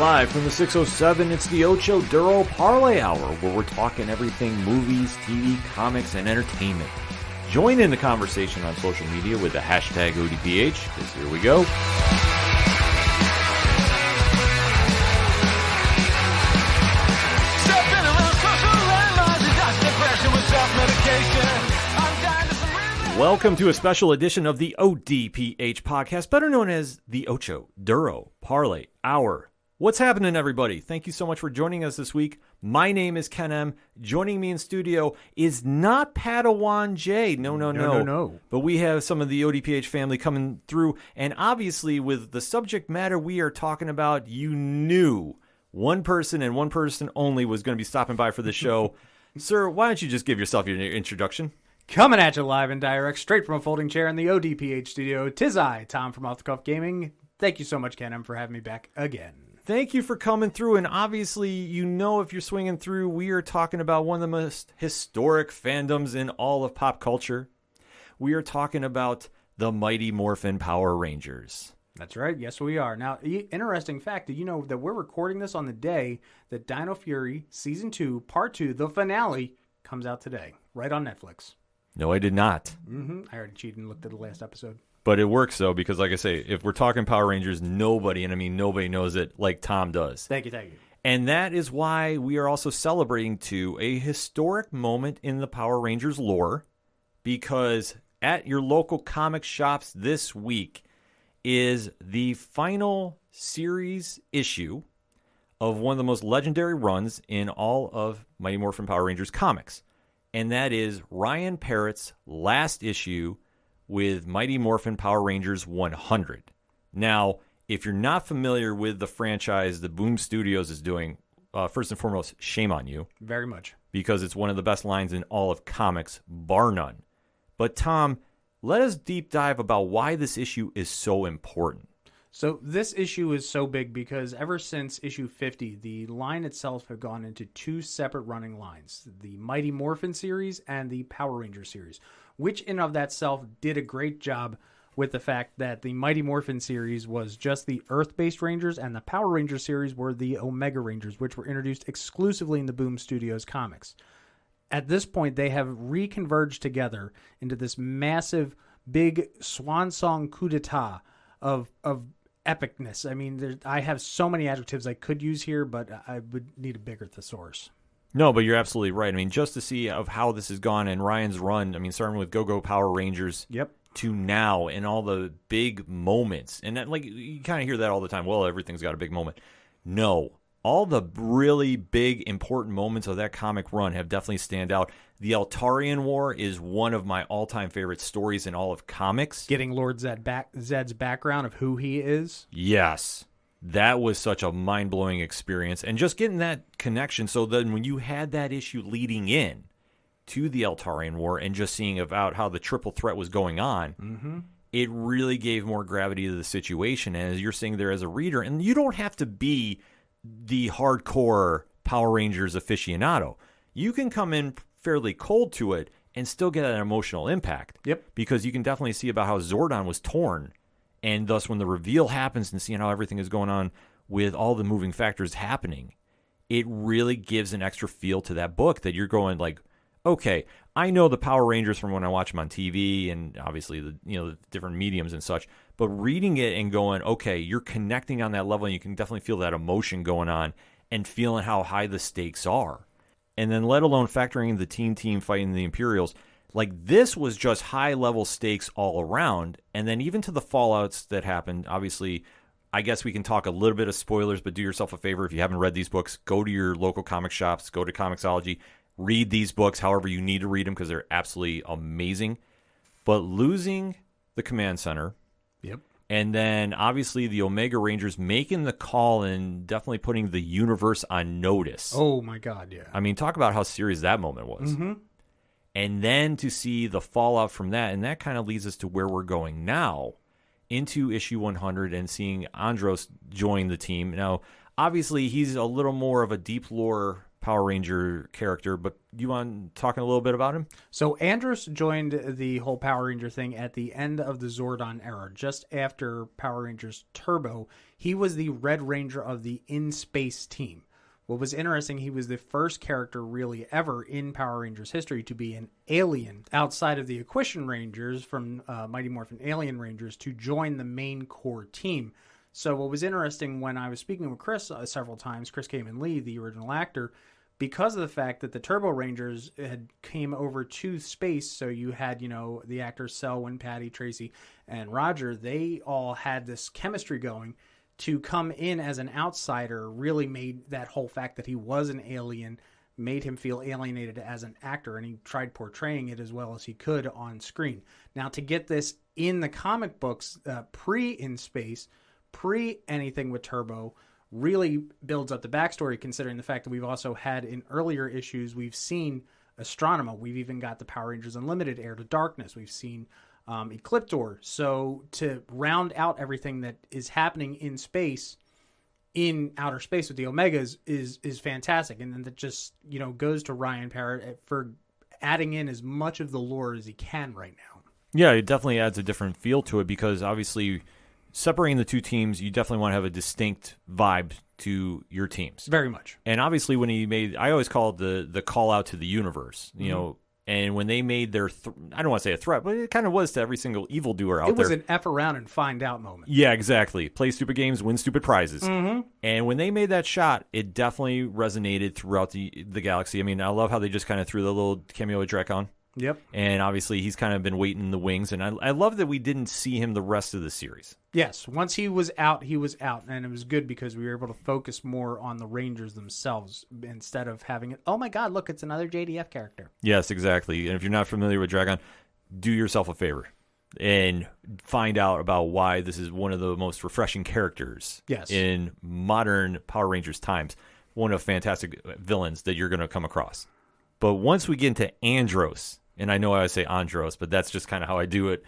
Live from the 607, it's the Ocho Duro Parlay Hour, where we're talking everything movies, TV, comics, and entertainment. Join in the conversation on social media with the hashtag ODPH, because here we go. Welcome to a special edition of the ODPH podcast, better known as the Ocho Duro Parlay Hour. What's happening, everybody? Thank you so much for joining us this week. My name is Ken M. Joining me in studio is not Padawan J. No. But we have some of the ODPH family coming through, and obviously with the subject matter we are talking about, you knew one person and one person only was going to be stopping by for the show. Sir, why don't you just give yourself your introduction? Coming at you live and direct, straight from a folding chair in the ODPH studio, 'tis I, Tom from Off the Cuff Gaming. Thank you so much, Ken M, for having me back again. Thank you for coming through, and obviously, you know if you're swinging through, we are talking about one of the most historic fandoms in all of pop culture. We are talking about the Mighty Morphin Power Rangers. That's right, yes we are. Now, interesting fact, did you know that we're recording this on the day that Dino Fury Season 2, Part 2, the finale, comes out today, right on Netflix. No, I did not. I already cheated and looked at the last episode. But it works, though, because like I say, if we're talking Power Rangers, nobody, and I mean nobody knows it like Tom does. Thank you. And that is why we are also celebrating, too, a historic moment in the Power Rangers lore, because at your local comic shops this week is the final series issue of one of the most legendary runs in all of Mighty Morphin Power Rangers comics. And that is Ryan Parrott's last issue with Mighty Morphin Power Rangers 100. Now, if you're not familiar with the franchise that Boom Studios is doing, first and foremost, shame on you. Very much. Because it's one of the best lines in all of comics, bar none. But Tom, let us deep dive about why this issue is so important. So this issue is so big because ever since issue 50, the line itself had gone into two separate running lines, the Mighty Morphin series and the Power Ranger series, which in of that self did a great job with the fact that the Mighty Morphin series was just the Earth-based Rangers and the Power Ranger series were the Omega Rangers, which were introduced exclusively in the Boom Studios comics. At this point, they have reconverged together into this massive, big swan song coup d'etat of epicness. I mean, I have so many adjectives I could use here, but I would need a bigger thesaurus. No, but you're absolutely right. I mean, just to see of how this has gone and Ryan's run, I mean, starting with Go-Go Power Rangers to now and all the big moments. And that, like, you kind of hear that all the time. Well, everything's got a big moment. No. All the really big, important moments of that comic run have definitely stand out. The Altarian War is one of my all-time favorite stories in all of comics. Getting Lord Zed's background of who he is. Yes. That was such a mind-blowing experience. And just getting that connection. So then when you had that issue leading in to the Altarian War and just seeing about how the triple threat was going on, it really gave more gravity to the situation. And as you're sitting there as a reader, and you don't have to be the hardcore Power Rangers aficionado. You can come in fairly cold to it and still get an emotional impact. Yep. Because you can definitely see about how Zordon was torn. And thus when the reveal happens and seeing how everything is going on with all the moving factors happening, it really gives an extra feel to that book that you're going like, okay, I know the Power Rangers from when I watch them on TV and obviously the different mediums and such, but reading it and going, okay, you're connecting on that level and you can definitely feel that emotion going on and feeling how high the stakes are. And then let alone factoring in the team fighting the Imperials, like this was just high level stakes all around. And then even to the fallouts that happened, obviously, I guess we can talk a little bit of spoilers, but do yourself a favor. If you haven't read these books, go to your local comic shops, go to Comixology, read these books however you need to read them because they're absolutely amazing. But losing the command center, and then obviously the Omega Rangers making the call and definitely putting the universe on notice. Oh my God, yeah. I mean, talk about how serious that moment was. And then to see the fallout from that, and that kind of leads us to where we're going now into issue 100 and seeing Andros join the team. Now, obviously, he's a little more of a deep lore Power Ranger character, but you want to talk a little bit about him? So Andros joined the whole Power Ranger thing at the end of the Zordon era, just after Power Rangers Turbo. He was the Red Ranger of the in-space team. What was interesting, he was the first character really ever in Power Rangers history to be an alien outside of the Equation Rangers from Mighty Morphin Alien Rangers to join the main core team. So what was interesting when I was speaking with Chris several times, Chris Kamen Lee, the original actor, because of the fact that the Turbo Rangers had came over to space, so you had, the actors Selwyn, Patty, Tracy, and Roger, they all had this chemistry going. To come in as an outsider really made that whole fact that he was an alien, made him feel alienated as an actor, and he tried portraying it as well as he could on screen. Now, to get this in the comic books, pre-In Space, pre-anything with Turbo, really builds up the backstory, considering the fact that we've also had in earlier issues, we've seen Astronema. We've even got the Power Rangers Unlimited, Heir to Darkness. We've seen Ecliptor. So to round out everything that is happening in space, in outer space with the Omegas is fantastic. And then that just, goes to Ryan Parrott for adding in as much of the lore as he can right now. Yeah, it definitely adds a different feel to it because obviously separating the two teams, you definitely want to have a distinct vibe to your teams. Very much. And obviously when he made, I always call it the call out to the universe, and when they made their, I don't want to say a threat, but it kind of was to every single evildoer out there. It was an F around and find out moment. Yeah, exactly. Play stupid games, win stupid prizes. Mm-hmm. And when they made that shot, it definitely resonated throughout the galaxy. I mean, I love how they just kind of threw the little cameo of Drekon. Yep. And obviously he's kind of been waiting in the wings. And I love that we didn't see him the rest of the series. Yes. Once he was out, he was out. And it was good because we were able to focus more on the Rangers themselves instead of having it, oh my God, look, it's another JDF character. Yes, exactly. And if you're not familiar with Drekon, do yourself a favor and find out about why this is one of the most refreshing characters in modern Power Rangers times. One of fantastic villains that you're going to come across. But once we get into Andros, and I know I say Andros, but that's just kind of how I do it.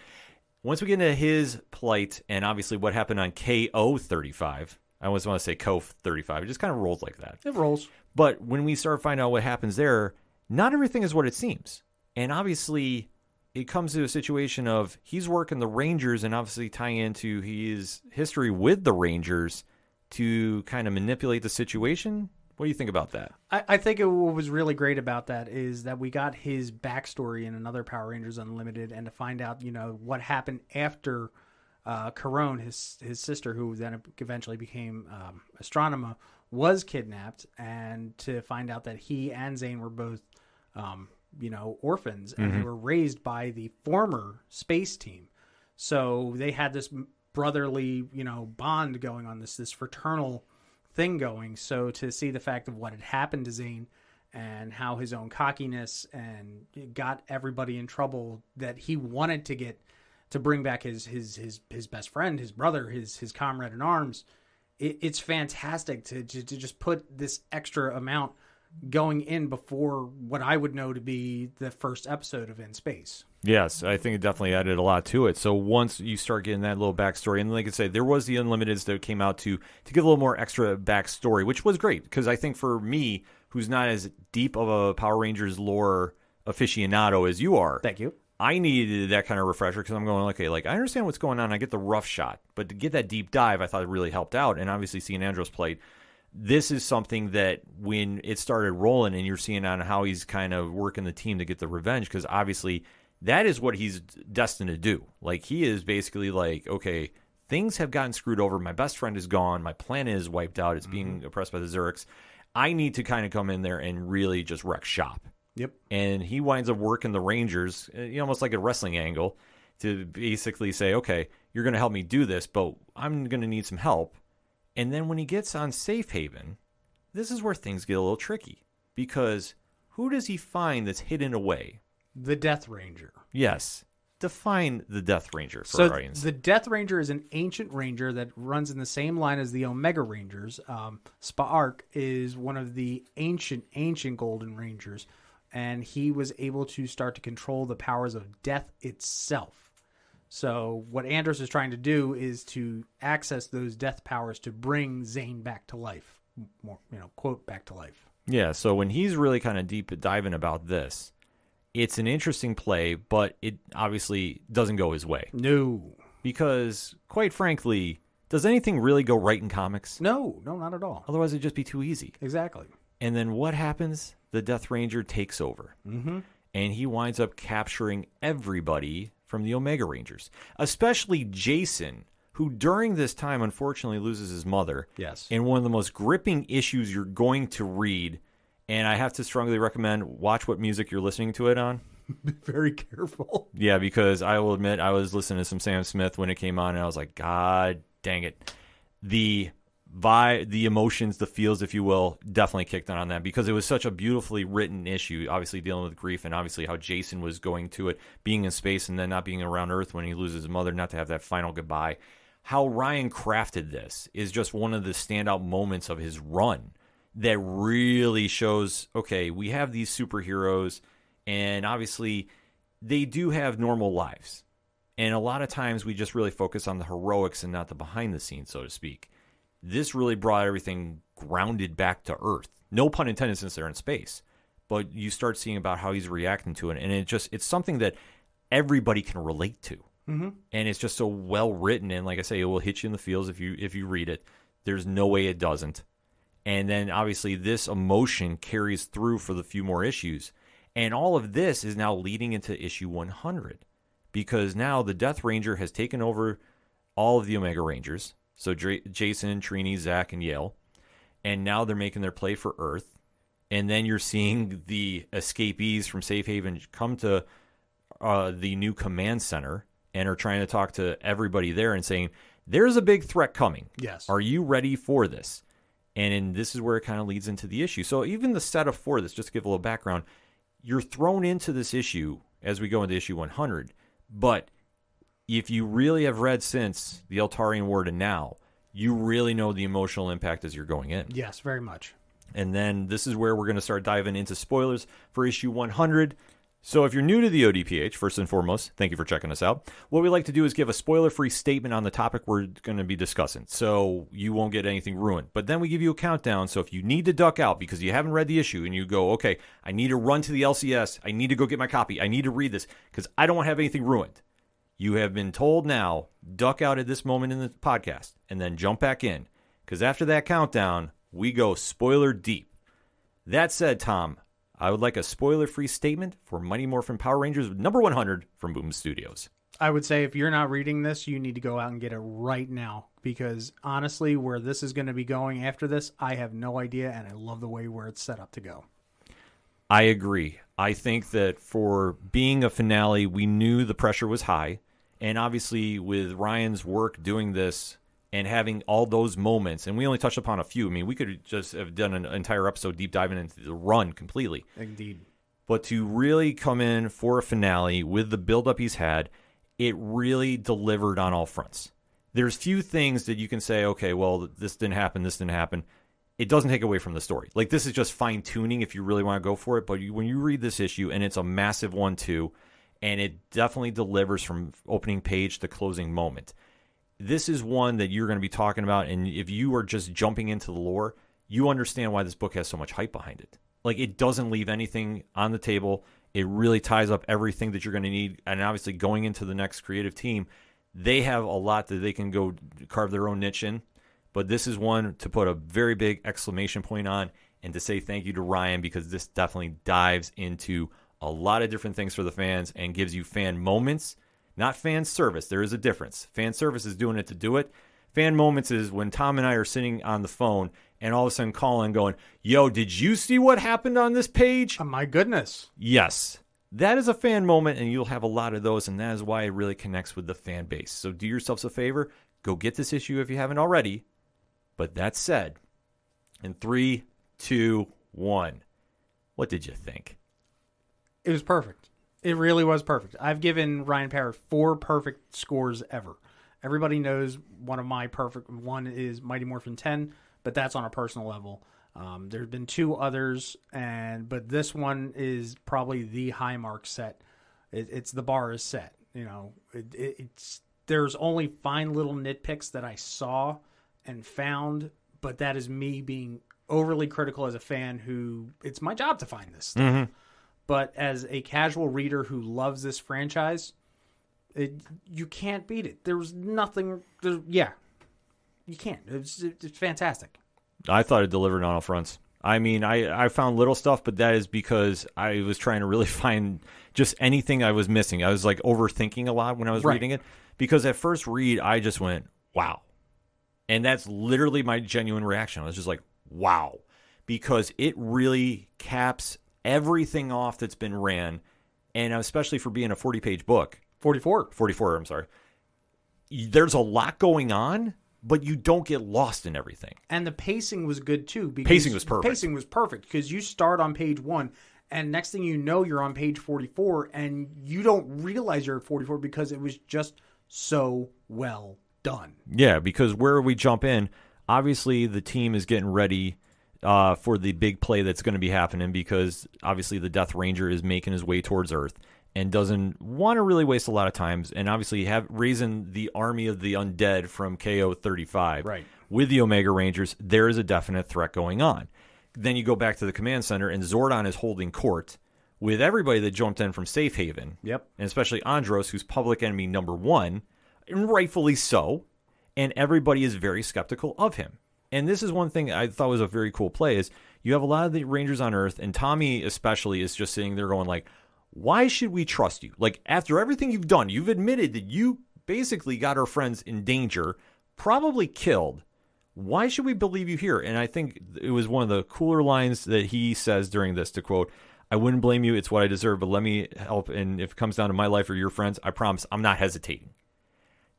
Once we get into his plight and obviously what happened on KO 35, I always want to say KO 35. It just kind of rolls like that. It rolls. But when we start finding out what happens there, not everything is what it seems. And obviously, it comes to a situation of he's working the Rangers and obviously tying into his history with the Rangers to kind of manipulate the situation. What do you think about that? I think what was really great about that is that we got his backstory in another Power Rangers Unlimited, and to find out, what happened after Carone, his sister, who then eventually became Astronema, was kidnapped, and to find out that he and Zane were both, orphans, and they were raised by the former space team. So they had this brotherly, bond going on, this fraternal thing going. So to see the fact of what had happened to Zane and how his own cockiness and got everybody in trouble that he wanted to get to bring back his best friend, his brother, his comrade in arms, it's fantastic to just put this extra amount going in before what I would know to be the first episode of In Space. Yes, I think it definitely added a lot to it. So once you start getting that little backstory, and like I said, there was the Unlimiteds that came out to give a little more extra backstory, which was great, because I think for me, who's not as deep of a Power Rangers lore aficionado as you are, thank you, I needed that kind of refresher, because I'm going, okay, I understand what's going on, I get the rough shot, but to get that deep dive, I thought it really helped out, and obviously seeing Andros played, this is something that when it started rolling and you're seeing on how he's kind of working the team to get the revenge, because obviously that is what he's destined to do. He is basically okay, things have gotten screwed over. My best friend is gone. My planet is wiped out. It's being oppressed by the Zurichs. I need to kind of come in there and really just wreck shop. Yep. And he winds up working the Rangers, almost like a wrestling angle, to basically say, okay, you're going to help me do this, but I'm going to need some help. And then when he gets on Safe Haven, this is where things get a little tricky, because who does he find that's hidden away? The Death Ranger. Yes. Define the Death Ranger for our audience. The Death Ranger is an ancient ranger that runs in the same line as the Omega Rangers. Spa'ark is one of the ancient Golden Rangers, and he was able to start to control the powers of death itself. So what Andros is trying to do is to access those death powers to bring Zane back to life. More, quote, back to life. Yeah, so when he's really kind of deep diving about this, it's an interesting play, but it obviously doesn't go his way. No. Because, quite frankly, does anything really go right in comics? No, not at all. Otherwise, it'd just be too easy. Exactly. And then what happens? The Death Ranger takes over. Mm-hmm. And he winds up capturing everybody from the Omega Rangers, especially Jason, who during this time, unfortunately, loses his mother. Yes. In one of the most gripping issues you're going to read. And I have to strongly recommend watch what music you're listening to it on. Be very careful. Yeah, because I will admit I was listening to some Sam Smith when it came on, and I was like, God dang it. The emotions, the feels, if you will, definitely kicked on that because it was such a beautifully written issue, obviously dealing with grief and obviously how Jason was going to it, being in space and then not being around Earth when he loses his mother, not to have that final goodbye. How Ryan crafted this is just one of the standout moments of his run that really shows, okay, we have these superheroes, and obviously they do have normal lives. And a lot of times we just really focus on the heroics and not the behind the scenes, so to speak. This really brought everything grounded back to Earth. No pun intended since they're in space. But you start seeing about how he's reacting to it, and it's something that everybody can relate to. Mm-hmm. And it's just so well written, and like I say, it will hit you in the feels if you read it. There's no way it doesn't. And then, obviously, this emotion carries through for the few more issues. And all of this is now leading into issue 100. Because now the Death Ranger has taken over all of the Omega Rangers. So Jason, Trini, Zach, and Yale. And now they're making their play for Earth. And then you're seeing the escapees from Safe Haven come to the new command center and are trying to talk to everybody there and saying, there's a big threat coming. Yes. Are you ready for this? And this is where it kind of leads into the issue. So even the setup for this, just to give a little background, you're thrown into this issue as we go into issue 100. But if you really have read since the Eltarian War to now, you really know the emotional impact as you're going in. Yes, very much. And then this is where we're going to start diving into spoilers for issue 100. So if you're new to the ODPH, first and foremost, thank you for checking us out. What we like to do is give a spoiler-free statement on the topic we're going to be discussing, so you won't get anything ruined. But then we give you a countdown, so if you need to duck out because you haven't read the issue and you go, okay, I need to run to the LCS, I need to go get my copy, I need to read this because I don't want to have anything ruined. You have been told now, duck out at this moment in the podcast and then jump back in because after that countdown, we go spoiler deep. That said, Tom, I would like a spoiler-free statement for Mighty Morphin Power Rangers number 100 from Boom Studios. I would say if you're not reading this, you need to go out and get it right now because honestly, where this is going to be going after this, I have no idea, and I love the way where it's set up to go. I agree. I think that for being a finale, we knew the pressure was high, and obviously with Ryan's work doing this and having all those moments, and we only touched upon a few. I mean, we could just have done an entire episode deep diving into the run completely. Indeed. But to really come in for a finale with the buildup he's had, it really delivered on all fronts. There's few things that you can say, okay, well, this didn't happen. It doesn't take away from the story. Like, this is just fine-tuning if you really want to go for it. But when you read this issue, and it's a massive one, too, and it definitely delivers from opening page to closing moment. This is one that you're going to be talking about, and if you are just jumping into the lore, you understand why this book has so much hype behind it. Like, it doesn't leave anything on the table. It really ties up everything that you're going to need, and obviously going into the next creative team, they have a lot that they can go carve their own niche in, but this is one to put a very big exclamation point on and to say thank you to Ryan because this definitely dives into a lot of different things for the fans and gives you fan moments. Not fan service. There is a difference. Fan service is doing it to do it. Fan moments is when Tom and I are sitting on the phone and all of a sudden calling going, yo, did you see what happened on this page? Oh, my goodness. Yes. That is a fan moment, and you'll have a lot of those, and that is why it really connects with the fan base. So do yourselves a favor. Go get this issue if you haven't already. But that said, in 3, 2, 1, what did you think? It was perfect. It really was perfect. I've given Ryan Parrott 4 perfect scores ever. Everybody knows one of my perfect one is Mighty Morphin 10, but that's on a personal level. There have been 2 others, but this one is probably the high mark set. It's the bar is set. You know, there's only fine little nitpicks that I saw and found, but that is me being overly critical as a fan who it's my job to find this stuff. But as a casual reader who loves this franchise, you can't beat it. There was nothing. You can't. It's fantastic. I thought it delivered on all fronts. I mean, I found little stuff, but that is because I was trying to really find just anything I was missing. I was like overthinking a lot when I was reading it, because at first read, I just went, wow. And that's literally my genuine reaction. I was just like, wow, because it really caps everything off that's been ran, and especially for being a 40-page book. 44, I'm sorry. There's a lot going on, but you don't get lost in everything. And the pacing was good, too. Pacing was perfect. Pacing was perfect, because you start on page 1, and next thing you know, you're on page 44, and you don't realize you're at 44 because it was just so well done. Yeah, because where we jump in, obviously the team is getting ready for the big play that's going to be happening, because obviously the Death Ranger is making his way towards Earth and doesn't want to really waste a lot of times, and obviously raising the army of the undead from KO 35 with the Omega Rangers. There is a definite threat going on. Then you go back to the command center, and Zordon is holding court with everybody that jumped in from Safe Haven. Yep. And especially Andros, who's public enemy number 1, and rightfully so, and everybody is very skeptical of him. And this is one thing I thought was a very cool play, is you have a lot of the Rangers on Earth, and Tommy especially is just sitting there going like, why should we trust you? Like, after everything you've done, you've admitted that you basically got our friends in danger, probably killed. Why should we believe you here? And I think it was one of the cooler lines that he says during this, to quote, I wouldn't blame you. It's what I deserve, but let me help. And if it comes down to my life or your friends, I promise I'm not hesitating.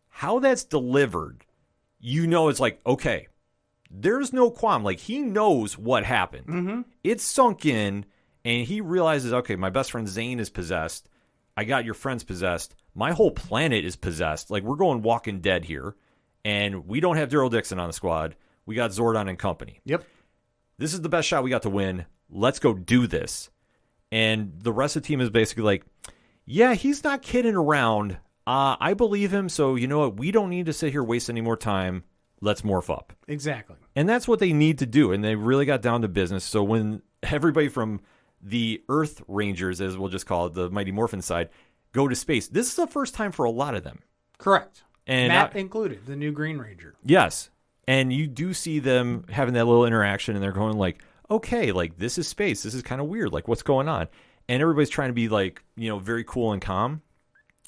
How that's delivered, you know, it's like, okay, there's no qualm. Like, he knows what happened. It's sunk in, and he realizes, okay, my best friend Zane is possessed. I got your friends possessed. My whole planet is possessed. Like, we're going Walking Dead here, and we don't have Daryl Dixon on the squad. We got Zordon and company. Yep. This is the best shot we got to win. Let's go do this. And the rest of the team is basically like, yeah, he's not kidding around. I believe him, so you know what? We don't need to sit here waste any more time. Let's morph up. Exactly. And that's what they need to do, and they really got down to business. So when everybody from the Earth Rangers, as we'll just call it, the Mighty Morphin side, go to space, this is the first time for a lot of them. Correct. And Matt included, the new Green Ranger. Yes. And you do see them having that little interaction, and they're going like, okay, like, this is space. This is kind of weird. Like, what's going on? And everybody's trying to be like, you know, very cool and calm,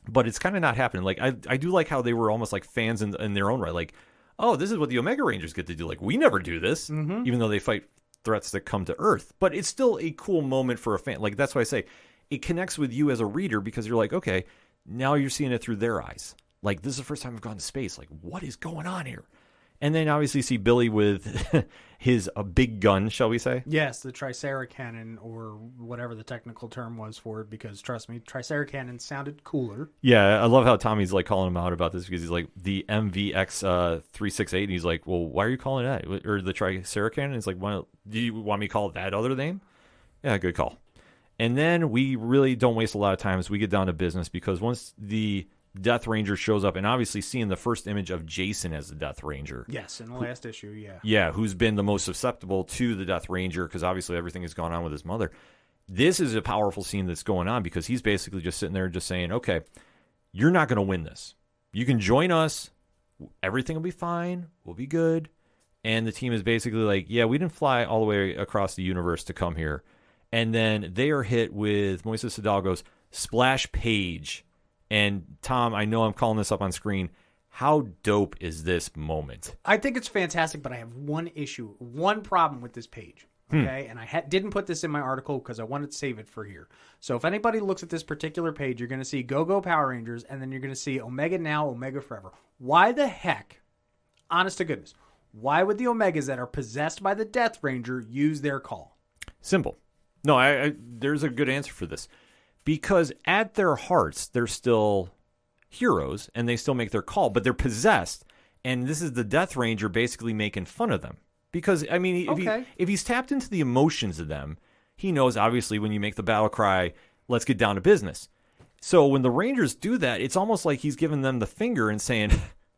but it's kind of not happening. Like, I do like how they were almost like fans in their own right. Like, oh, this is what the Omega Rangers get to do. Like, we never do this, even though they fight threats that come to Earth. But it's still a cool moment for a fan. Like, that's why I say it connects with you as a reader, because you're like, okay, now you're seeing it through their eyes. Like, this is the first time I've gone to space. Like, what is going on here? And then obviously see Billy with his big gun, shall we say? Yes, the Tricera cannon, or whatever the technical term was for it, because trust me, Tricera cannon sounded cooler. Yeah, I love how Tommy's like calling him out about this, because he's like, the MVX 368, and he's like, well, why are you calling it that? Or the Tricera cannon? He's like, do you want me to call it that other name? Yeah, good call. And then we really don't waste a lot of time as we get down to business, because once the Death Ranger shows up, and obviously seeing the first image of Jason as the Death Ranger. Yes, in the last issue, yeah. Yeah, who's been the most susceptible to the Death Ranger, because obviously everything has gone on with his mother. This is a powerful scene that's going on, because he's basically just sitting there just saying, okay, you're not going to win this. You can join us. Everything will be fine. We'll be good. And the team is basically like, yeah, we didn't fly all the way across the universe to come here. And then they are hit with Moises Hidalgo's splash page. And Tom, I know I'm calling this up on screen. How dope is this moment? I think it's fantastic, but I have one issue, one problem with this page. Okay, and I didn't put this in my article because I wanted to save it for here. So if anybody looks at this particular page, you're going to see Go-Go Power Rangers, and then you're going to see Omega Now, Omega Forever. Why the heck, honest to goodness, why would the Omegas that are possessed by the Death Ranger use their call? Simple. No, there's a good answer for this. Because at their hearts, they're still heroes, and they still make their call, but they're possessed. And this is the Death Ranger basically making fun of them. Because, I mean, if he's tapped into the emotions of them, he knows, obviously, when you make the battle cry, let's get down to business. So when the Rangers do that, it's almost like he's giving them the finger and saying,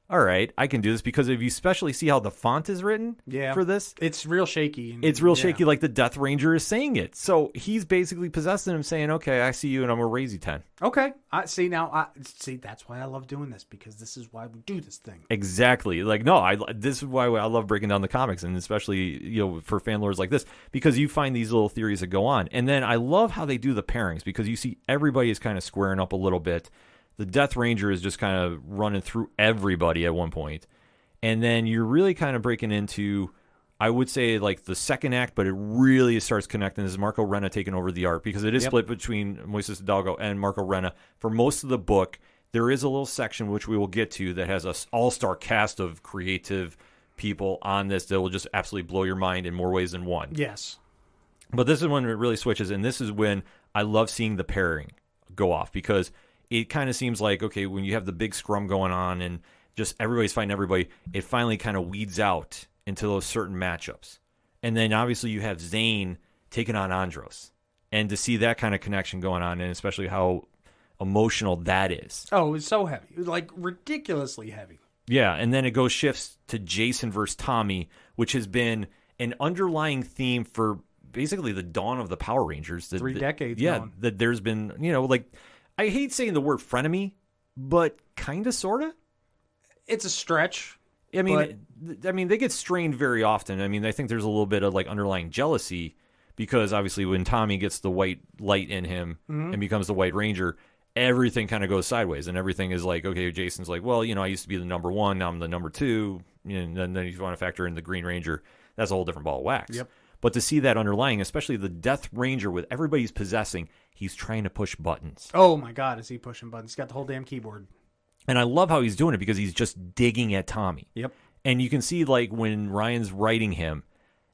all right, I can do this, because if you especially see how the font is written for this, it's real shaky. It's real shaky, like the Death Ranger is saying it. So he's basically possessing him, saying, okay, I see you, and I'm going to raise you 10. Okay. See, that's why I love doing this, because this is why we do this thing. Exactly. Like, no, this is why I love breaking down the comics, and especially, for fan lores like this, because you find these little theories that go on. And then I love how they do the pairings, because you see everybody is kind of squaring up a little bit. The Death Ranger is just kind of running through everybody at one point. And then you're really kind of breaking into, I would say, like the second act, but it really starts connecting. This is Marco Renna taking over the art, because it is split between Moises Hidalgo and Marco Renna. For most of the book, there is a little section, which we will get to, that has an all-star cast of creative people on this that will just absolutely blow your mind in more ways than one. Yes. But this is when it really switches, and this is when I love seeing the pairing go off, because it kind of seems like, okay, when you have the big scrum going on and just everybody's fighting everybody, it finally kind of weeds out into those certain matchups. And then obviously you have Zane taking on Andros. And to see that kind of connection going on, and especially how emotional that is. Oh, it's so heavy. It was like ridiculously heavy. Yeah, and then it shifts to Jason versus Tommy, which has been an underlying theme for basically the dawn of the Power Rangers. 3 decades. Yeah, going. that there's been, like, I hate saying the word frenemy, but kind of, sort of. It's a stretch. I mean, they get strained very often. I mean, I think there's a little bit of like underlying jealousy, because obviously when Tommy gets the white light in him and becomes the White Ranger, everything kind of goes sideways, and everything is like, okay, Jason's like, well, I used to be the number 1, now I'm the number 2, and then you want to factor in the Green Ranger. That's a whole different ball of wax. Yep. But to see that underlying, especially the Death Ranger with everybody's possessing, he's trying to push buttons. Oh my God, is he pushing buttons? He's got the whole damn keyboard. And I love how he's doing it, because he's just digging at Tommy. Yep. And you can see, like, when Ryan's writing him,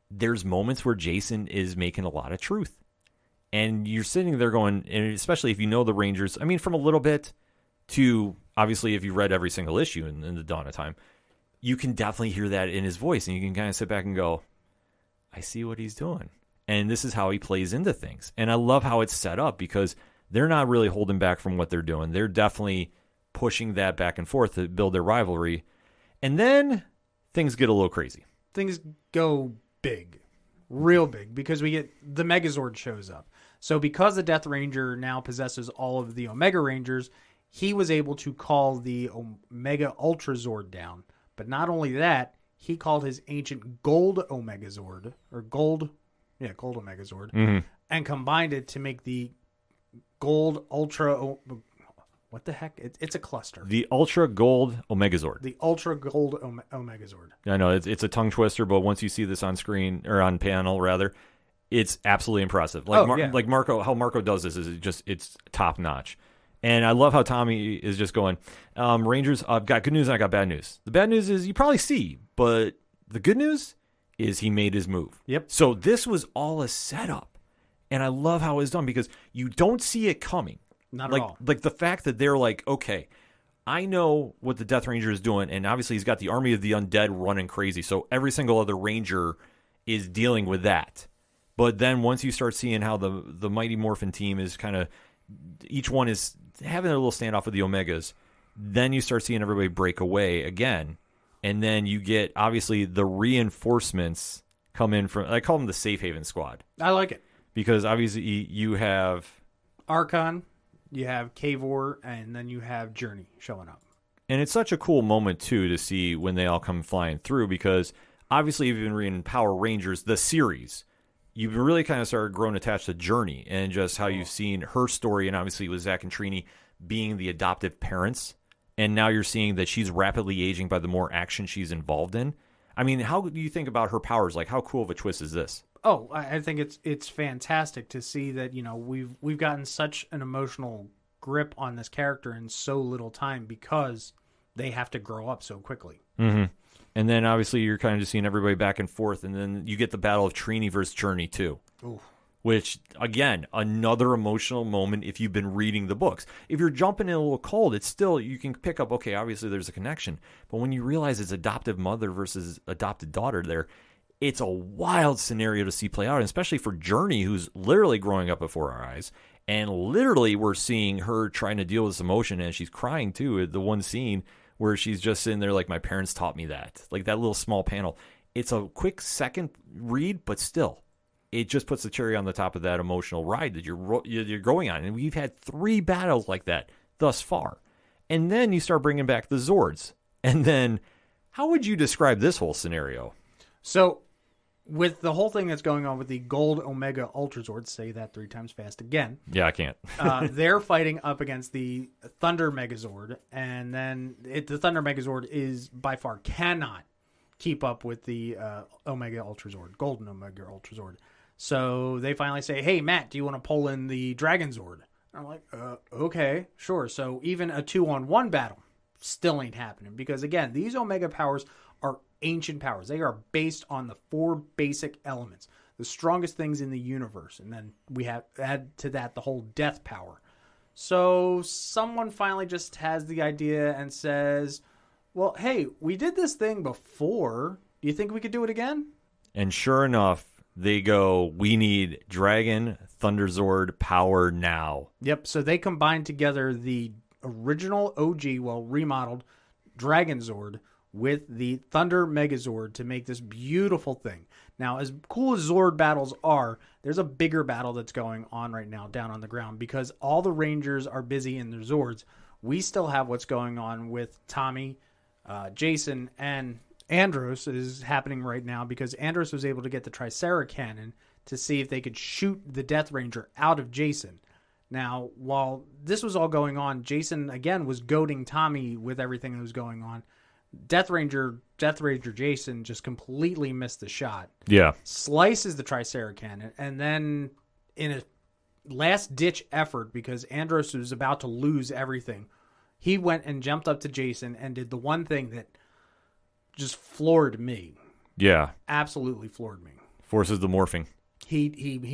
there's moments where Jason is making a lot of truth. And you're sitting there going, and especially if you know the Rangers, I mean, from a little bit to, obviously, if you read every single issue in the dawn of time, you can definitely hear that in his voice. And you can kind of sit back and go, I see what he's doing. And this is how he plays into things. And I love how it's set up, because they're not really holding back from what they're doing. They're definitely pushing that back and forth to build their rivalry. And then things get a little crazy. Things go big, real big, because we get the Megazord shows up. So because the Death Ranger now possesses all of the Omega Rangers, he was able to call the Omega Ultra Zord down. But not only that, he called his ancient Gold Omegazord, or Gold Omegazord, and combined it to make the Gold Ultra... What the heck? It's a cluster. The Ultra Gold Omegazord. The Ultra Gold Omegazord. I know it's a tongue twister, but once you see this on screen, or on panel rather, it's absolutely impressive. Like like Marco, how Marco does this is it's top notch. And I love how Tommy is just going, Rangers, I've got good news and I got bad news. The bad news is you probably see, but the good news is he made his move. Yep. So this was all a setup. And I love how it's done, because you don't see it coming. Not at all. Like the fact that they're like, okay, I know what the Death Ranger is doing, and obviously he's got the army of the undead running crazy, so every single other Ranger is dealing with that. But then once you start seeing how the Mighty Morphin team is kind of, each one is having a little standoff with the Omegas, then you start seeing everybody break away again, and then you get, obviously, the reinforcements come in from, I call them the Safe Haven Squad. I like it. Because obviously you have... Archon, you have Kavor, and then you have Journey showing up. And it's such a cool moment, too, to see when they all come flying through, because obviously if you've been reading Power Rangers, the series, you've really kind of started growing attached to Journey, and just how you've seen her story, and obviously with Zach and Trini being the adoptive parents, and now you're seeing that she's rapidly aging by the more action she's involved in. I mean, how do you think about her powers? Like, how cool of a twist is this? Oh, I think it's fantastic to see that, we've gotten such an emotional grip on this character in so little time, because they have to grow up so quickly. Mm-hmm. And then obviously you're kind of just seeing everybody back and forth, and then you get the battle of Trini versus Journey too. Ooh. Which, again, another emotional moment if you've been reading the books. If you're jumping in a little cold, it's still, you can pick up, okay, obviously there's a connection. But when you realize it's adoptive mother versus adopted daughter there, it's a wild scenario to see play out, and especially for Journey, who's literally growing up before our eyes. And literally we're seeing her trying to deal with this emotion, and she's crying too. The one scene where she's just sitting there like, my parents taught me that. Like that little small panel. It's a quick second read, but still, it just puts the cherry on the top of that emotional ride that you're going on. And we've had 3 battles like that thus far. And then you start bringing back the Zords. And then how would you describe this whole scenario? So with the whole thing that's going on with the Gold Omega Ultra Zords, say that 3 times fast again. Yeah, I can't. They're fighting up against the Thunder Megazord. And then the Thunder Megazord is by far cannot keep up with the Omega Ultra Zord, Golden Omega Ultra Zord. So they finally say, hey, Matt, do you want to pull in the Dragon Zord? And I'm like, okay, sure. So even a 2-on-1 battle still ain't happening because, again, these Omega powers are ancient powers. They are based on the 4 basic elements, the strongest things in the universe. And then we have add to that the whole death power. So someone finally just has the idea and says, well, hey, we did this thing before. Do you think we could do it again? And sure enough, they go, we need Dragon Thunder Zord power now. Yep, so they combined together the original OG, remodeled Dragon Zord with the Thunder Megazord to make this beautiful thing. Now, as cool as Zord battles are, there's a bigger battle that's going on right now down on the ground because all the Rangers are busy in their Zords. We still have what's going on with Tommy, Jason, and Andros is happening right now because Andros was able to get the Tricera cannon to see if they could shoot the Death Ranger out of Jason. Now, while this was all going on, Jason, again, was goading Tommy with everything that was going on. Death Ranger Jason just completely missed the shot. Yeah. Slices the Tricera cannon, and then in a last-ditch effort, because Andros was about to lose everything, he went and jumped up to Jason and did the one thing that just floored me. Yeah. Absolutely floored me. Forces the morphing. He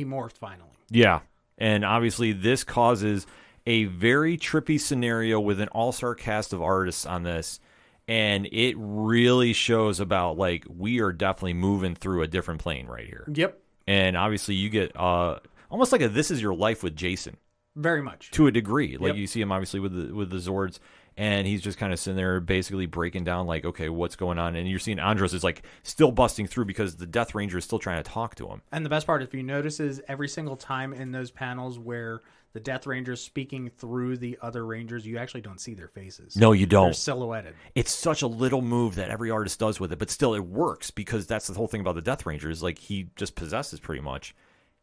morphed finally. Yeah. And obviously this causes a very trippy scenario with an all-star cast of artists on this. And it really shows about, like, we are definitely moving through a different plane right here. Yep. And obviously you get almost like a This Is Your Life with Jason. Very much. To a degree. Like, Yep. you see him obviously with the Zords, and he's just kind of sitting there basically breaking down, like, okay, what's going on? And you're seeing Andros is, like, still busting through because the Death Ranger is still trying to talk to him. And the best part, if you notice, is every single time in those panels where the Death Ranger is speaking through the other Rangers, you actually don't see their faces. No, you don't. They're silhouetted. It's such a little move that every artist does with it, but still it works because that's the whole thing about the Death Ranger is, like, he just possesses pretty much.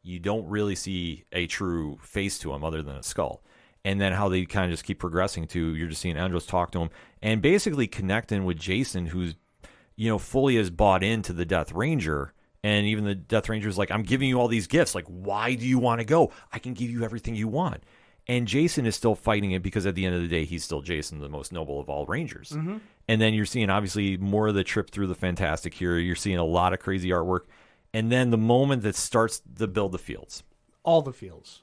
You don't really see a true face to him other than a skull. And then how they kind of just keep progressing to, you're just seeing Andros talk to him and basically connecting with Jason, who's, fully has bought into the Death Ranger. And even the Death Ranger's like, I'm giving you all these gifts. Like, why do you want to go? I can give you everything you want. And Jason is still fighting it because at the end of the day, he's still Jason, the most noble of all Rangers. Mm-hmm. And then you're seeing, obviously, more of the trip through the Fantastic here. You're seeing a lot of crazy artwork. And then the moment that starts to build the fields. All the fields.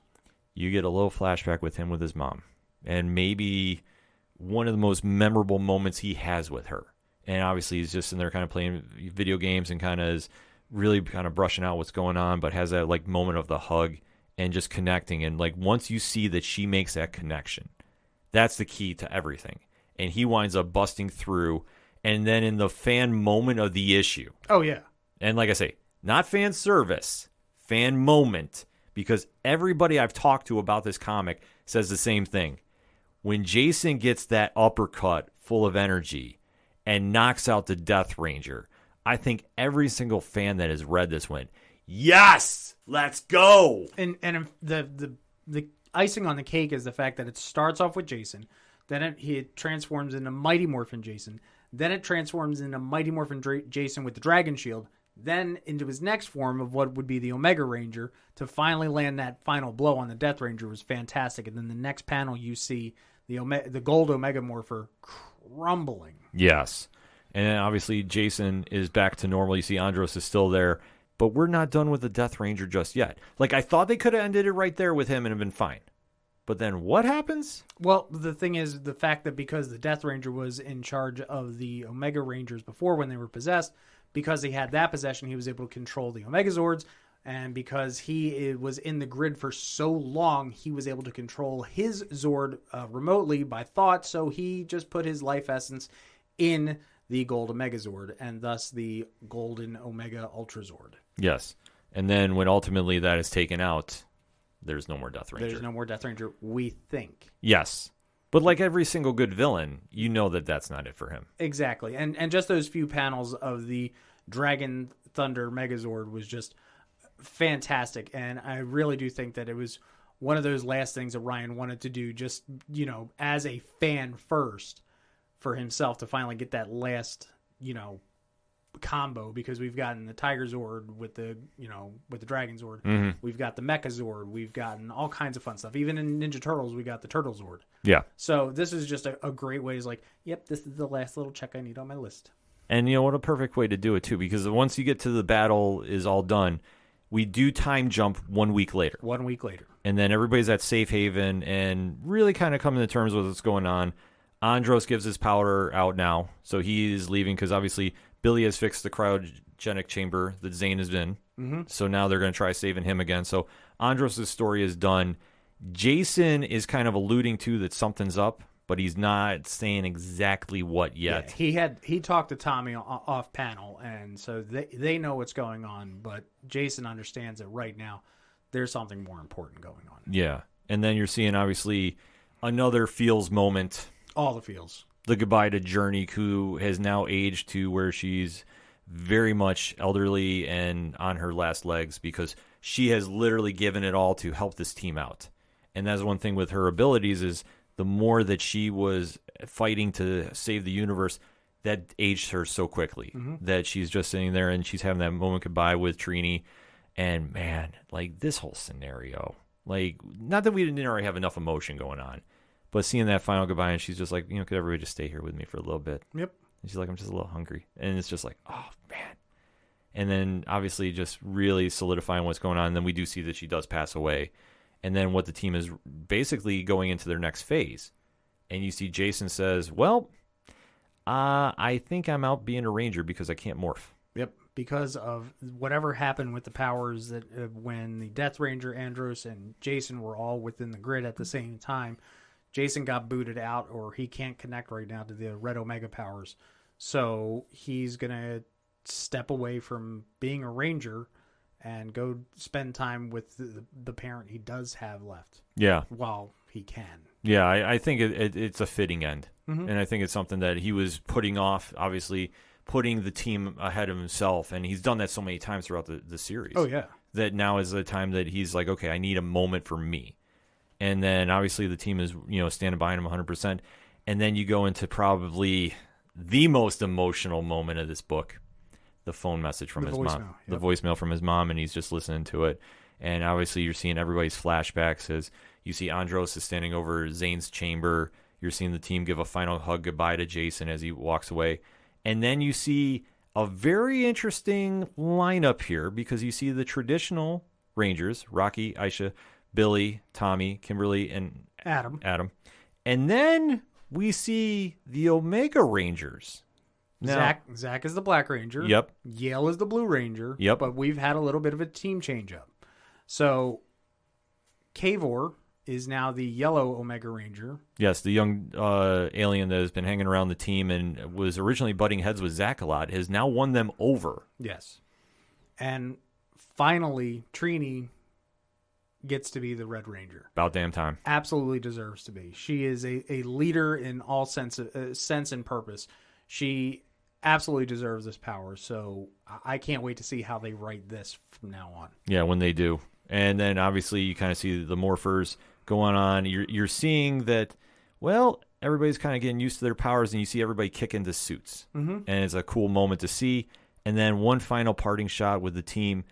You get a little flashback with him with his mom. And maybe one of the most memorable moments he has with her. And obviously, he's just in there kind of playing video games and kind of is really kind of brushing out what's going on, but has that, like, moment of the hug and just connecting. And, like, once you see that she makes that connection, that's the key to everything. And he winds up busting through. And then in the fan moment of the issue. Oh, yeah. And like I say, not fan service, fan moment. Because everybody I've talked to about this comic says the same thing. When Jason gets that uppercut full of energy and knocks out the Death Ranger, I think every single fan that has read this went, yes, let's go. And the icing on the cake is the fact that it starts off with Jason, then it transforms into Mighty Morphin Jason, then it transforms into Mighty Morphin Jason with the Dragon Shield, then into his next form of what would be the Omega Ranger to finally land that final blow on the Death Ranger was fantastic. And then the next panel you see the Gold Omega Morpher crumbling. Yes. And then obviously Jason is back to normal. You see Andros is still there. But we're not done with the Death Ranger just yet. Like, I thought they could have ended it right there with him and have been fine. But then what happens? Well, the thing is the fact that because the Death Ranger was in charge of the Omega Rangers before when they were possessed, because he had that possession, he was able to control the Omega Zords. And because he was in the grid for so long, he was able to control his Zord remotely by thought. So he just put his life essence in the Gold Omega Zord, and thus the Golden Omega Ultra Zord. Yes. And then when ultimately that is taken out, there's no more Death Ranger. There's no more Death Ranger, we think. Yes. But like every single good villain, you know that that's not it for him. Exactly. And just those few panels of the Dragon Thunder Megazord was just fantastic. And I really do think that it was one of those last things that Ryan wanted to do, just, as a fan first, for himself to finally get that last, combo, because we've gotten the Tiger Zord with the Dragon Zord. Mm-hmm. We've got the Mecha Zord. We've gotten all kinds of fun stuff. Even in Ninja Turtles, we got the Turtle Zord. Yeah. So this is just a great way. It's like, yep, this is the last little check I need on my list. And what a perfect way to do it too, because once you get to the battle is all done, we do time jump 1 week later. 1 week later. And then everybody's at Safe Haven and really kind of coming to terms with what's going on. Andros gives his powder out now, so he is leaving because obviously Billy has fixed the cryogenic chamber that Zane is in. Mm-hmm. So now they're going to try saving him again. So Andros' story is done. Jason is kind of alluding to that something's up, but he's not saying exactly what yet. Yeah, he talked to Tommy off panel, and so they know what's going on, but Jason understands that right now there's something more important going on. Yeah. And then you're seeing obviously another feels moment. All the feels. The goodbye to Journey, who has now aged to where she's very much elderly and on her last legs because she has literally given it all to help this team out. And that's one thing with her abilities is the more that she was fighting to save the universe, that aged her so quickly that she's just sitting there and she's having that moment goodbye with Trini. And man, like this whole scenario, like not that we didn't already have enough emotion going on, but seeing that final goodbye, and she's just like, could everybody just stay here with me for a little bit? Yep. And she's like, I'm just a little hungry. And it's just like, oh, man. And then obviously just really solidifying what's going on. And then we do see that she does pass away. And then what the team is basically going into their next phase. And you see Jason says, well, I think I'm out being a ranger because I can't morph. Yep. Because of whatever happened with the powers that when the Death Ranger, Andros, and Jason were all within the grid at the same time, Jason got booted out, or he can't connect right now to the Red Omega powers. So he's going to step away from being a ranger and go spend time with the parent he does have left. Yeah. While he can. Yeah, I think it's a fitting end. Mm-hmm. And I think it's something that he was putting off, obviously, putting the team ahead of himself. And he's done that so many times throughout the series. Oh, yeah. That now is the time that he's like, okay, I need a moment for me. And then obviously the team is, standing behind him 100%. And then you go into probably the most emotional moment of this book, the phone message from his mom, the voicemail from his mom, and he's just listening to it. And obviously you're seeing everybody's flashbacks as you see Andros is standing over Zane's chamber. You're seeing the team give a final hug goodbye to Jason as he walks away. And then you see a very interesting lineup here because you see the traditional Rangers, Rocky, Aisha, Billy, Tommy, Kimberly, and Adam. And then we see the Omega Rangers. Now, Zach is the Black Ranger. Yep. Yale is the Blue Ranger. Yep. But we've had a little bit of a team change-up. So Kavor is now the Yellow Omega Ranger. Yes, the young alien that has been hanging around the team and was originally butting heads with Zach a lot has now won them over. Yes. And finally, Trini gets to be the Red Ranger. About damn time. Absolutely deserves to be. She is a leader in all sense and purpose. She absolutely deserves this power. So I can't wait to see how they write this from now on. Yeah, when they do. And then obviously you kind of see the morphers going on. You're seeing that, well, everybody's kind of getting used to their powers, and you see everybody kick into suits. Mm-hmm. And it's a cool moment to see. And then one final parting shot with the team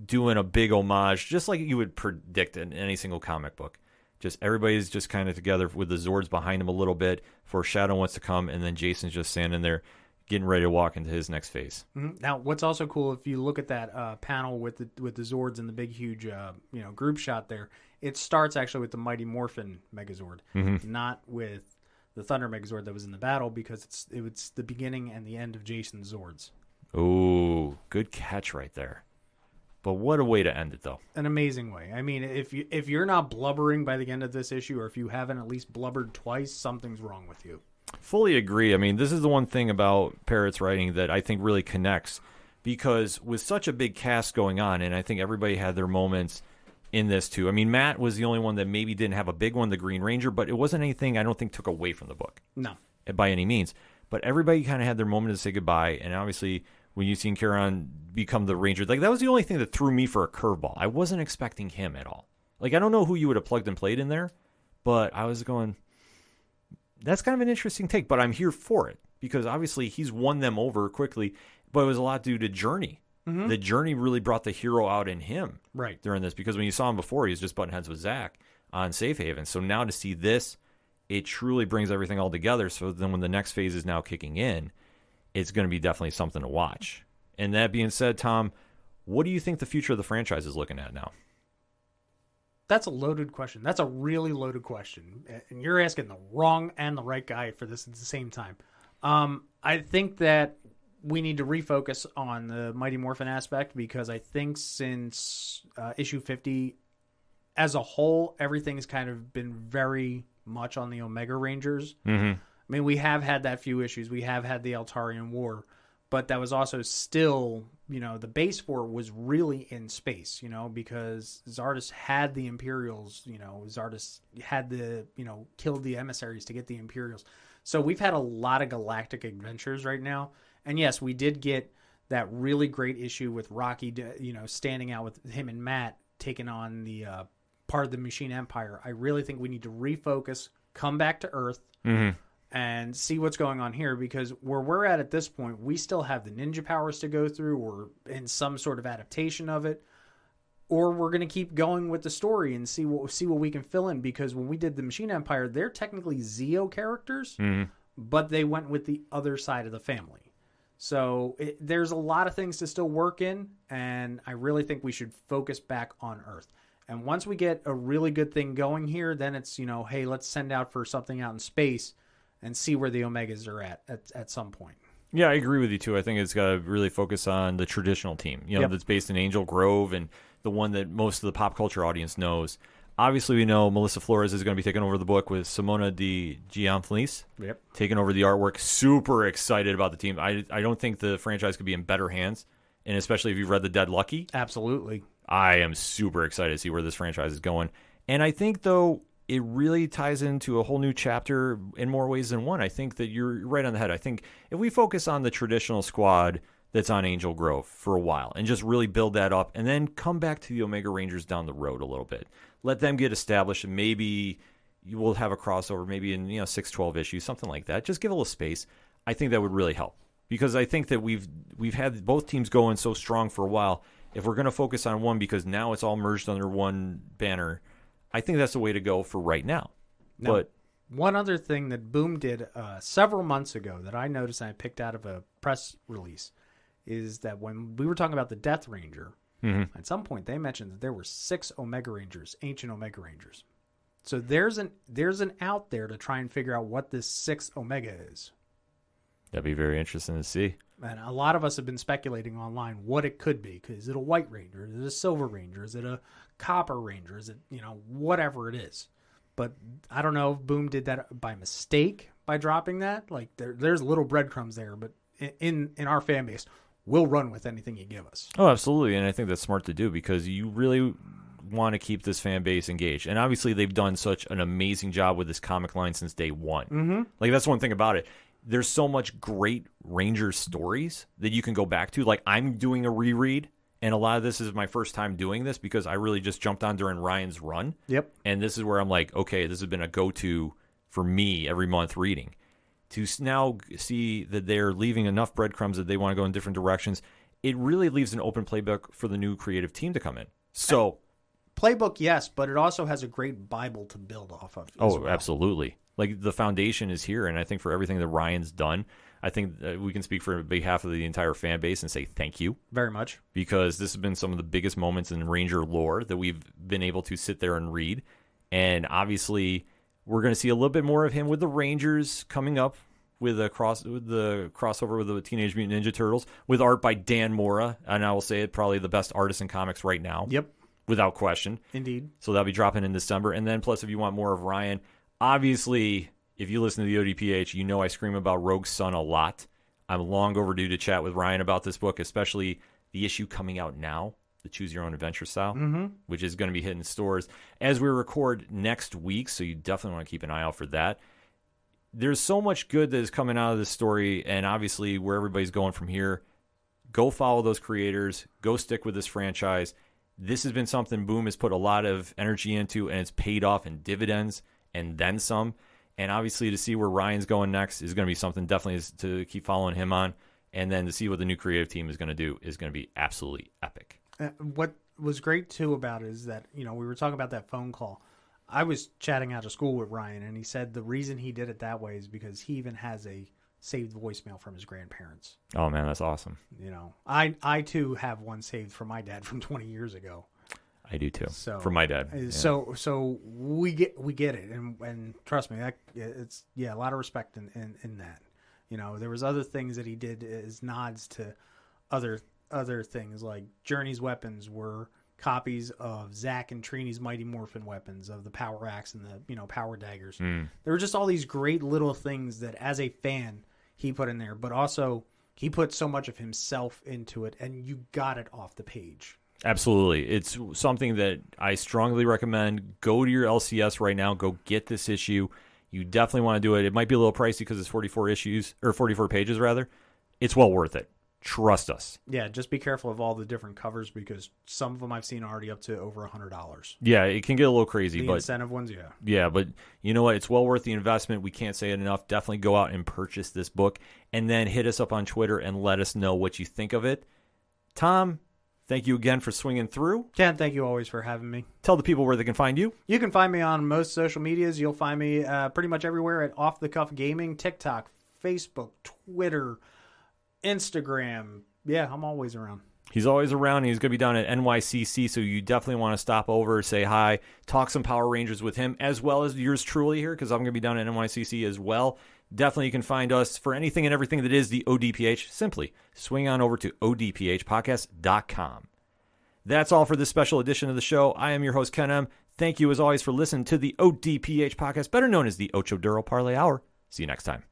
doing a big homage, just like you would predict in any single comic book. Just everybody's just kind of together with the Zords behind him a little bit, foreshadowing what's to come, and then Jason's just standing there getting ready to walk into his next phase. Mm-hmm. Now, what's also cool, if you look at that panel with the Zords and the big, huge group shot there, it starts actually with the Mighty Morphin Megazord, not with the Thunder Megazord that was in the battle, because it was the beginning and the end of Jason's Zords. Oh, good catch right there. But what a way to end it, though. An amazing way. I mean, if you're not blubbering by the end of this issue, or if you haven't at least blubbered twice, something's wrong with you. Fully agree. I mean, this is the one thing about Parrott's writing that I think really connects, because with such a big cast going on, and I think everybody had their moments in this too. I mean, Matt was the only one that maybe didn't have a big one, the Green Ranger, but it wasn't anything I don't think took away from the book. No. By any means. But everybody kind of had their moment to say goodbye, and obviously when you seen Kieran become the Ranger, like that was the only thing that threw me for a curveball. I wasn't expecting him at all. Like, I don't know who you would have plugged and played in there, but I was going, that's kind of an interesting take, but I'm here for it because obviously he's won them over quickly, but it was a lot due to Journey. Mm-hmm. The Journey really brought the hero out in him during this, because when you saw him before, he was just butting heads with Zach on Safe Haven. So now to see this, it truly brings everything all together. So then when the next phase is now kicking in, it's going to be definitely something to watch. And that being said, Tom, what do you think the future of the franchise is looking at now? That's a loaded question. That's a really loaded question. And you're asking the wrong and the right guy for this at the same time. I think that we need to refocus on the Mighty Morphin aspect, because I think since issue 50, as a whole, everything's kind of been very much on the Omega Rangers. Mm-hmm. I mean, we have had that few issues. We have had the Altarian War, but that was also still, the base for it was really in space, because Zardoz had the Imperials, Zardoz had killed the emissaries to get the Imperials. So we've had a lot of galactic adventures right now. And yes, we did get that really great issue with Rocky, standing out with him and Matt taking on the part of the Machine Empire. I really think we need to refocus, come back to Earth, and see what's going on here, because where we're at this point, we still have the ninja powers to go through, or in some sort of adaptation of it, or we're going to keep going with the story and see what we can fill in, because when we did the Machine Empire, they're technically Zeo characters, but they went with the other side of the family. So there's a lot of things to still work in, and I really think we should focus back on Earth. And once we get a really good thing going here, then it's, hey, let's send out for something out in space and see where the Omegas are at some point. Yeah, I agree with you, too. I think it's got to really focus on the traditional team, that's based in Angel Grove, and the one that most of the pop culture audience knows. Obviously, we know Melissa Flores is going to be taking over the book with Simona de Gianfelice taking over the artwork. Super excited about the team. I don't think the franchise could be in better hands, and especially if you've read The Dead Lucky. Absolutely. I am super excited to see where this franchise is going. And I think, though, it really ties into a whole new chapter in more ways than one. I think that you're right on the head. I think if we focus on the traditional squad that's on Angel Grove for a while and just really build that up, and then come back to the Omega Rangers down the road a little bit, let them get established, and maybe you will have a crossover, maybe in 6-12 issues, something like that. Just give a little space. I think that would really help, because I think that we've had both teams going so strong for a while. If we're going to focus on one, because now it's all merged under one banner, I think that's the way to go for right now. But one other thing that Boom did several months ago that I noticed and I picked out of a press release is that when we were talking about the Death Ranger, at some point they mentioned that there were 6 Omega Rangers, ancient Omega Rangers. So there's an out there to try and figure out what this 6th Omega is. That'd be very interesting to see. And a lot of us have been speculating online what it could be. Is it a White Ranger? Is it a Silver Ranger? Is it a Copper Ranger? Is it, whatever it is. But I don't know if Boom did that by mistake by dropping that. Like there's little breadcrumbs there, but in our fan base, we'll run with anything you give us. Oh, absolutely. And I think that's smart to do, because you really want to keep this fan base engaged. And obviously they've done such an amazing job with this comic line since day one. Like, that's one thing about it. There's so much great Ranger stories that you can go back to. Like, I'm doing a reread, and a lot of this is my first time doing this because I really just jumped on during Ryan's run. Yep. And this is where I'm like, okay, this has been a go-to for me every month reading. To now see that they're leaving enough breadcrumbs that they want to go in different directions, it really leaves an open playbook for the new creative team to come in. So, playbook, yes, but it also has a great Bible to build off of. Oh, well. Absolutely. Like, the foundation is here, and I think for everything that Ryan's done, I think we can speak for behalf of the entire fan base and say thank you. Very much. Because this has been some of the biggest moments in Ranger lore that we've been able to sit there and read. And obviously, we're going to see a little bit more of him with the Rangers coming up with the crossover with the Teenage Mutant Ninja Turtles with art by Dan Mora, and I will say it, probably the best artist in comics right now. Yep. Without question. Indeed. So that'll be dropping in December. And then plus if you want more of Ryan, obviously if you listen to the ODPH, you know I scream about Rogue Sun a lot. I'm long overdue to chat with Ryan about this book, especially the issue coming out now, the Choose Your Own Adventure style, which is going to be hitting stores as we record next week, so you definitely want to keep an eye out for that. There's so much good that is coming out of this story, and obviously where everybody's going from here, go follow those creators, go stick with this franchise. This has been something Boom has put a lot of energy into, and it's paid off in dividends and then some. And obviously to see where Ryan's going next is going to be something definitely to keep following him on. And then to see what the new creative team is going to do is going to be absolutely epic. What was great, too, about it is that, we were talking about that phone call. I was chatting out of school with Ryan, and he said the reason he did it that way is because he even has a saved voicemail from his grandparents. Oh, man, that's awesome. I too, have one saved from my dad from 20 years ago. I do, too, so, from my dad. Yeah. So we get it, and trust me, it's a lot of respect in that. There was other things that he did as nods to other things, like Journey's weapons were copies of Zack and Trini's Mighty Morphin weapons, of the Power Axe and the Power Daggers. There were just all these great little things that as a fan he put in there, but also he put so much of himself into it, and you got it off the page. Absolutely. It's something that I strongly recommend. Go to your LCS right now. Go get this issue. You definitely want to do it. It might be a little pricey because it's 44 pages rather. It's well worth it. Trust us. Yeah, just be careful of all the different covers because some of them I've seen already up to over $100. Yeah, it can get a little crazy. The incentive ones, yeah. Yeah, but you know what? It's well worth the investment. We can't say it enough. Definitely go out and purchase this book and then hit us up on Twitter and let us know what you think of it. Tom, thank you again for swinging through. Ken, thank you always for having me. Tell the people where they can find you. You can find me on most social medias. You'll find me pretty much everywhere at Off the Cuff Gaming, TikTok, Facebook, Twitter, Instagram. Yeah, I'm always around. He's always around, and he's going to be down at NYCC, so you definitely want to stop over, say hi, talk some Power Rangers with him, as well as yours truly here, because I'm going to be down at NYCC as well. Definitely you can find us for anything and everything that is the ODPH. Simply swing on over to ODPHpodcast.com. That's all for this special edition of the show. I am your host, Ken M. Thank you, as always, for listening to the ODPH podcast, better known as the Ocho Duro Parlay Hour. See you next time.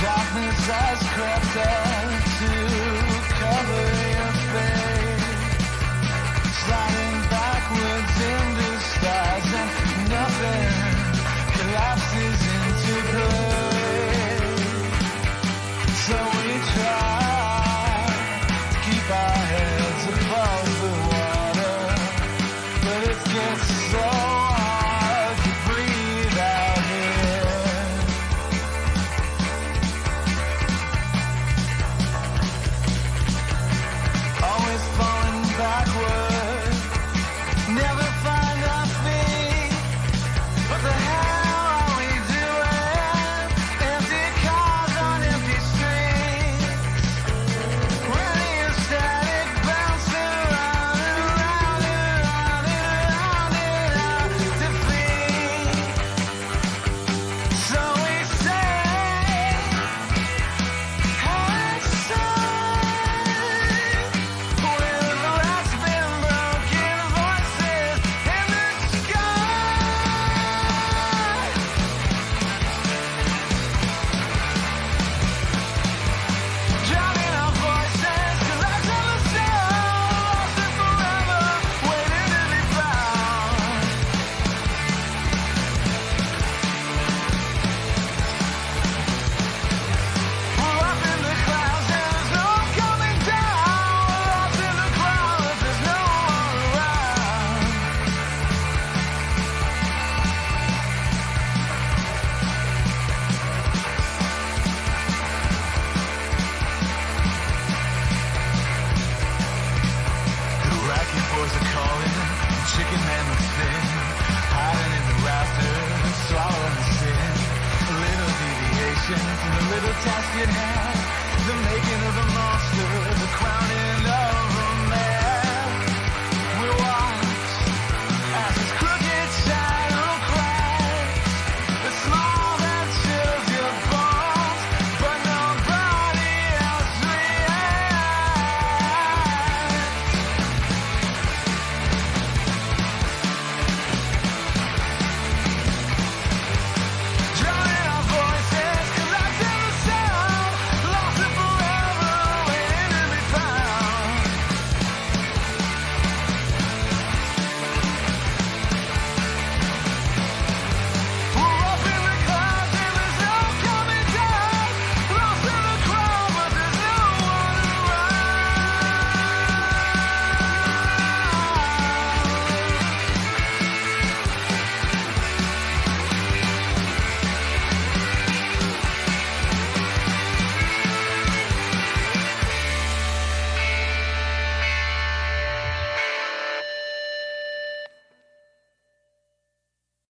Darkness has crept into little task at hand, the making of a